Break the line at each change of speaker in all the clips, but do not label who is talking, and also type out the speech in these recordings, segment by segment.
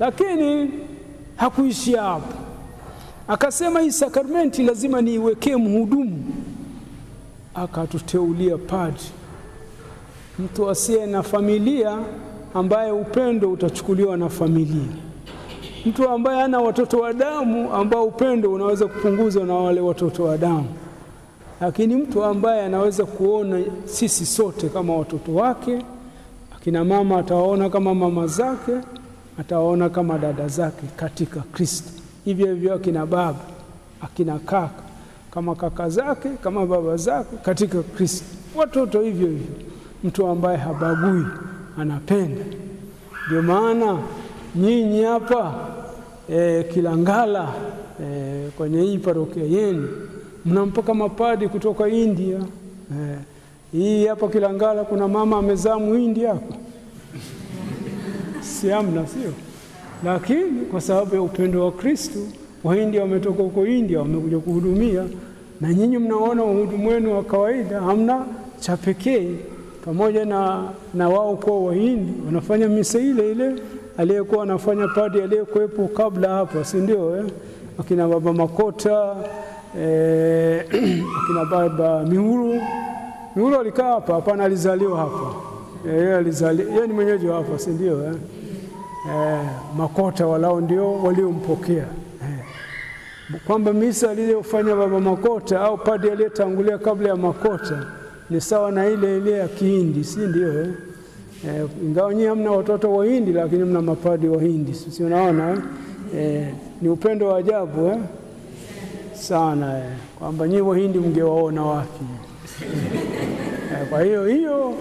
Lakini hakuishia hapo. Akasema hii sakramenti lazima niiwekee mhudumu. Akatuteulia padri, mtu asiye na familia, ambaye upendo utachukuliwa na familia, mtu ambaye hana watoto wa damu, ambao upendo unaweza kupunguzwa na wale watoto wa damu, lakini mtu ambaye anaweza kuona sisi sote kama watoto wake. Akina mama atawaona kama mama zake, atawaona kama dada zake katika Kristo. Hivyo hivyo akina baba, akina kaka kama kaka zake, kama baba zake katika Kristo. Watoto hivyo hivyo, mtu ambaye habagui, anapenda. Ndio maana nyinyi hapa Kilangala, kwenye hii parokia yenu mna mpaka mapadi kutoka India. Hii hapa Kilangala kuna mama amezaa Muhindi hapa. Si amna, sio? Lakini kwa sababu ya upendo wa Kristo, Wahindi wametoka huko India wamekuja kuhudumia, na nyinyi mnaona uhudumu wenu wa kawaida, hamna cha pekee. Pamoja na wao kwa Wahindi wanafanya misa ile ile aliyekuwa anafanya padri aliyekuwepo kabla hapa, si ndio? Akina baba Makota, akina baba Mihuru alikaa hapa, hapana, alizaliwa hapa. Yeye ni mwenyeji hapa, si ndio? Makota walao ndio waliompokea. Kwamba misa aliyofanya baba Makota au padri aliyetangulia kabla ya Makota ni sawa na ile ile ya Kihindi, si ndio? Ingawa nyinyi hamna watoto wa Hindi, lakini mna mapadi wa Hindi. Si unaona? Ni upendo wa ajabu sana, kwamba nyinyi wa Hindi mngewaona wapi? Kwa hiyo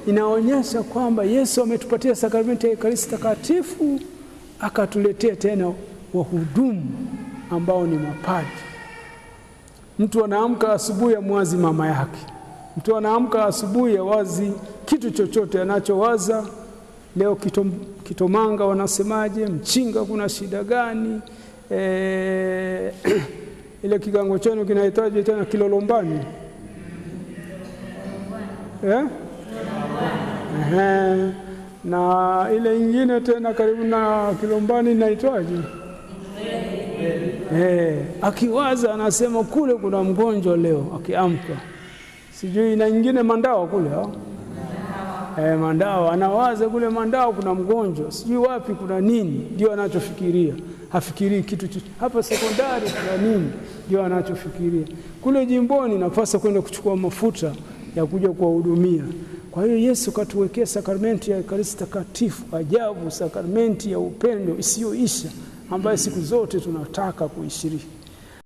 inaonyesha kwamba Yesu ametupatia sakramenti ya Ekaristi Takatifu, akatuletea tena wahudumu ambao ni mapadi. Mtu anaamka asubuhi amwazi mama yake. Mtu anaamka asubuhi wazi kitu chochote anachowaza. Leo Kitomanga wanasemaje? Mchinga kuna shida gani? Ile kigango chenu kinahitaji tena Kilolombani. Na ile nyingine tena karibu na Kilombani inaitwaje? Akiwaza anasema kule kuna mgonjwa leo akiamka. Sijui na nyingine Mandawa kule Mandawa anawaza kule Mandawa kuna mgonjwa, sijui wapi kuna nini, ndio anachofikiria. Hafikirii kitu chochote. Hapa sekondari kuna nini, ndio anachofikiria. Kule jimboni napasa kwenda kuchukua mafuta ya kuja kuwahudumia. Kwa hiyo Yesu katuwekea sakramenti ya Ekaristi Takatifu ajabu, sakramenti ya upendo isiyoisha ambayo siku zote tunataka kuishiriki.